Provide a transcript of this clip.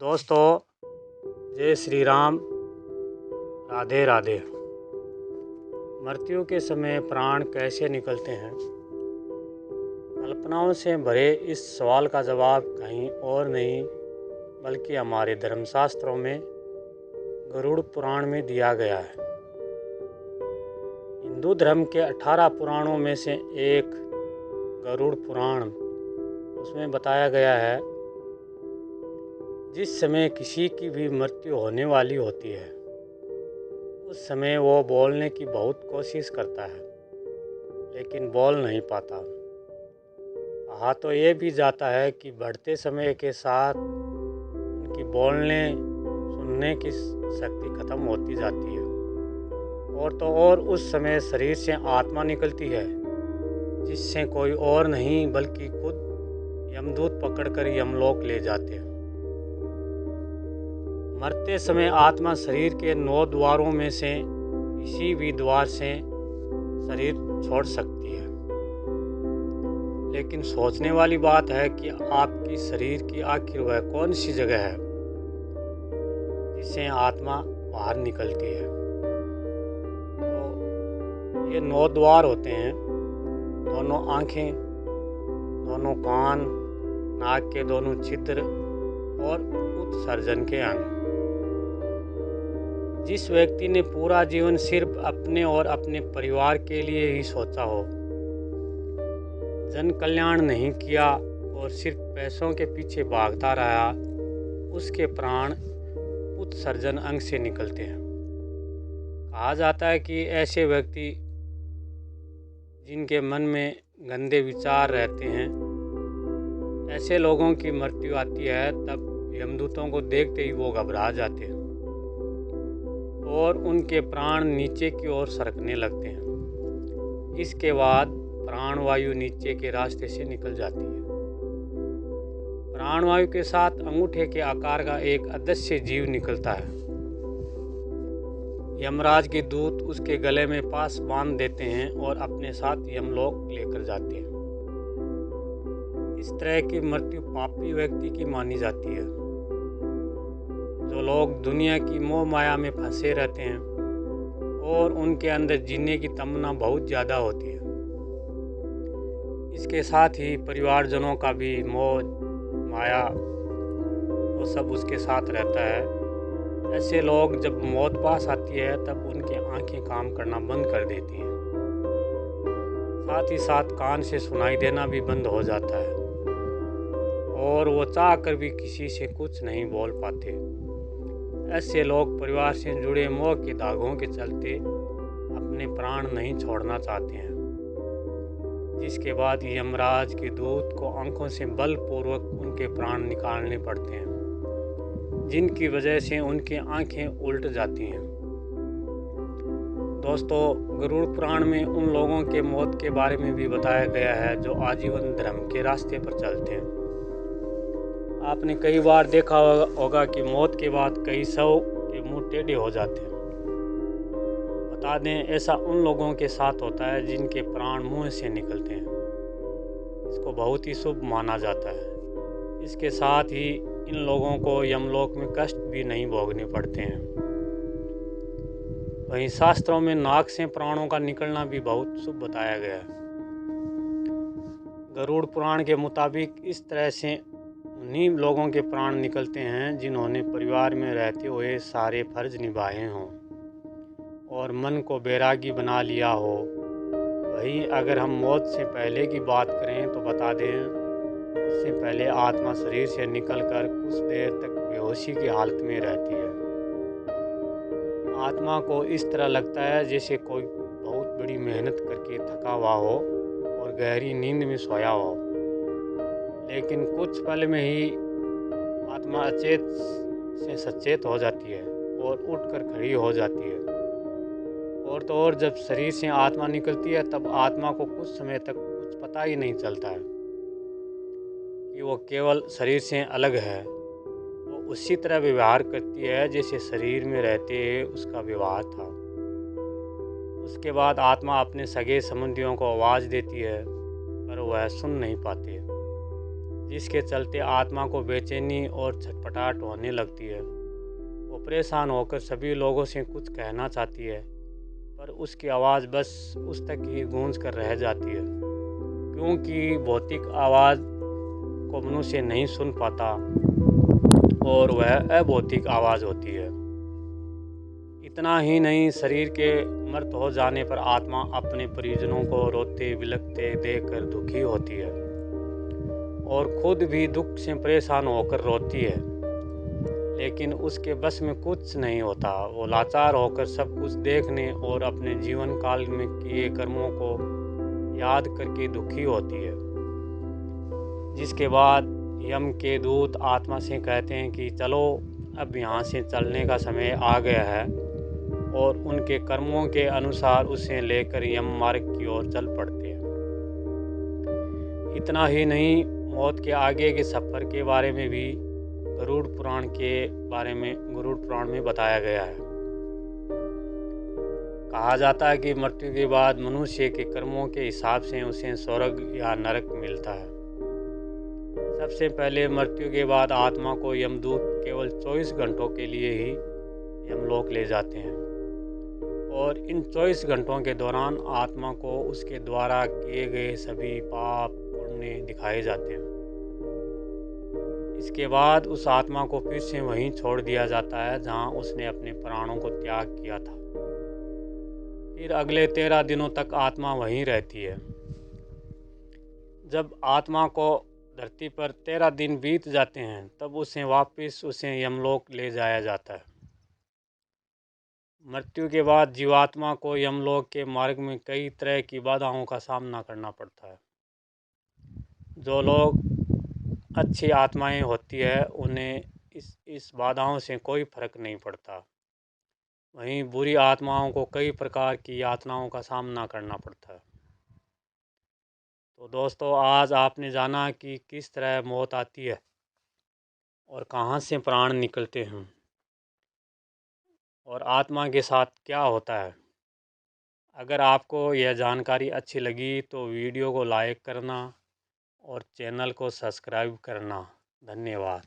दोस्तों, जय श्री राम। राधे राधे। मृत्यु के समय प्राण कैसे निकलते हैं? कल्पनाओं से भरे इस सवाल का जवाब कहीं और नहीं बल्कि हमारे धर्मशास्त्रों में गरुड़ पुराण में दिया गया है। हिंदू धर्म के 18 पुराणों में से एक गरुड़ पुराण, उसमें बताया गया है जिस समय किसी की भी मृत्यु होने वाली होती है उस समय वो बोलने की बहुत कोशिश करता है लेकिन बोल नहीं पाता। कहा तो ये भी जाता है कि बढ़ते समय के साथ उनकी बोलने सुनने की शक्ति खत्म होती जाती है और तो और उस समय शरीर से आत्मा निकलती है जिससे कोई और नहीं बल्कि खुद यमदूत पकड़कर यमलोक ले जाते हैं। मरते समय आत्मा शरीर के 9 द्वारों में से किसी भी द्वार से शरीर छोड़ सकती है, लेकिन सोचने वाली बात है कि आपकी शरीर की आखिर वह कौन सी जगह है जिससे आत्मा बाहर निकलती है। तो ये 9 द्वार होते हैं, दोनों आँखें, दोनों कान, नाक के दोनों छिद्र और उत्सर्जन के अंग। जिस व्यक्ति ने पूरा जीवन सिर्फ अपने और अपने परिवार के लिए ही सोचा हो, जन कल्याण नहीं किया और सिर्फ पैसों के पीछे भागता रहा, उसके प्राण उत्सर्जन अंग से निकलते हैं। कहा जाता है कि ऐसे व्यक्ति जिनके मन में गंदे विचार रहते हैं, ऐसे लोगों की मृत्यु आती है तब यमदूतों को देखते ही वो घबरा जाते हैं और उनके प्राण नीचे की ओर सरकने लगते हैं। इसके बाद प्राणवायु नीचे के रास्ते से निकल जाती है। प्राणवायु के साथ अंगूठे के आकार का एक अदृश्य जीव निकलता है। यमराज के दूत उसके गले में पास बांध देते हैं और अपने साथ यमलोक लेकर जाते हैं। इस तरह की मृत्यु पापी व्यक्ति की मानी जाती है। जो लोग दुनिया की मोह माया में फंसे रहते हैं और उनके अंदर जीने की तमन्ना बहुत ज़्यादा होती है, इसके साथ ही परिवारजनों का भी मोह माया वो सब उसके साथ रहता है। ऐसे लोग जब मौत पास आती है तब उनकी आंखें काम करना बंद कर देती हैं, साथ ही साथ कान से सुनाई देना भी बंद हो जाता है और वो चाह कर भी किसी से कुछ नहीं बोल पाते। ऐसे लोग परिवार से जुड़े मोह के दागों के चलते अपने प्राण नहीं छोड़ना चाहते हैं, जिसके बाद यमराज के दूत को आंखों से बलपूर्वक उनके प्राण निकालने पड़ते हैं, जिनकी वजह से उनकी आंखें उल्ट जाती हैं। दोस्तों, गरुड़ पुराण में उन लोगों के मौत के बारे में भी बताया गया है जो आजीवन धर्म के रास्ते पर चलते हैं। आपने कई बार देखा होगा कि मौत के बाद कई शव के मुंह टेढ़े हो जाते हैं। बता दें, ऐसा उन लोगों के साथ होता है जिनके प्राण मुंह से निकलते हैं। इसको बहुत ही शुभ माना जाता है। इसके साथ ही इन लोगों को यमलोक में कष्ट भी नहीं भोगने पड़ते हैं। वहीं शास्त्रों में नाक से प्राणों का निकलना भी बहुत शुभ बताया गया है। गरुड़ पुराण के मुताबिक इस तरह से उन्हीं लोगों के प्राण निकलते हैं जिन्होंने परिवार में रहते हुए सारे फर्ज निभाए हों और मन को बैरागी बना लिया हो। वहीं अगर हम मौत से पहले की बात करें तो बता दें, उससे पहले आत्मा शरीर से निकलकर कुछ देर तक बेहोशी की हालत में रहती है। आत्मा को इस तरह लगता है जैसे कोई बहुत बड़ी मेहनत करके थका हुआ हो और गहरी नींद में सोया हो, लेकिन कुछ पल में ही आत्मा अचेत से सचेत हो जाती है और उठकर खड़ी हो जाती है। और तो और जब शरीर से आत्मा निकलती है तब आत्मा को कुछ समय तक कुछ पता ही नहीं चलता है कि वो केवल शरीर से अलग है। वो उसी तरह व्यवहार करती है जैसे शरीर में रहते उसका व्यवहार था। उसके बाद आत्मा अपने सगे संबंधियों को आवाज़ देती है पर वह सुन नहीं पाते, जिसके चलते आत्मा को बेचैनी और छटपटाहट होने लगती है। वो परेशान होकर सभी लोगों से कुछ कहना चाहती है, पर उसकी आवाज़ बस उस तक ही गूंज कर रह जाती है, क्योंकि भौतिक आवाज़ को मनुष्य नहीं सुन पाता और वह अभौतिक आवाज़ होती है। इतना ही नहीं, शरीर के मृत हो जाने पर आत्मा अपने परिजनों को रोते बिलखते देखकर दुखी होती है और खुद भी दुख से परेशान होकर रोती है, लेकिन उसके बस में कुछ नहीं होता। वो लाचार होकर सब कुछ देखने और अपने जीवन काल में किए कर्मों को याद करके दुखी होती है। जिसके बाद यम के दूत आत्मा से कहते हैं कि चलो, अब यहाँ से चलने का समय आ गया है, और उनके कर्मों के अनुसार उसे लेकर यम मार्ग की ओर चल पड़ते हैं। इतना ही नहीं, मौत के आगे के सफ़र के बारे में भी गरुड़ पुराण में बताया गया है। कहा जाता है कि मृत्यु के बाद मनुष्य के कर्मों के हिसाब से उसे स्वर्ग या नरक मिलता है। सबसे पहले मृत्यु के बाद आत्मा को यमदूत केवल 24 घंटों के लिए ही यमलोक ले जाते हैं, और इन 24 घंटों के दौरान आत्मा को उसके द्वारा किए गए सभी पाप पुण्य दिखाए जाते हैं। इसके बाद उस आत्मा को फिर से वहीं छोड़ दिया जाता है जहां उसने अपने प्राणों को त्याग किया था। फिर अगले 13 दिनों तक आत्मा वहीं रहती है। जब आत्मा को धरती पर 13 दिन बीत जाते हैं, तब उसे यमलोक ले जाया जाता है। मृत्यु के बाद जीवात्मा को यमलोक के मार्ग में कई तरह की बाधाओं का सामना करना पड़ता है। जो लोग अच्छी आत्माएं होती है, उन्हें इस बाधाओं से कोई फर्क नहीं पड़ता। वहीं बुरी आत्माओं को कई प्रकार की यातनाओं का सामना करना पड़ता है। तो दोस्तों, आज आपने जाना कि किस तरह मौत आती है और कहाँ से प्राण निकलते हैं और आत्मा के साथ क्या होता है। अगर आपको यह जानकारी अच्छी लगी तो वीडियो को लाइक करना और चैनल को सब्सक्राइब करना। धन्यवाद।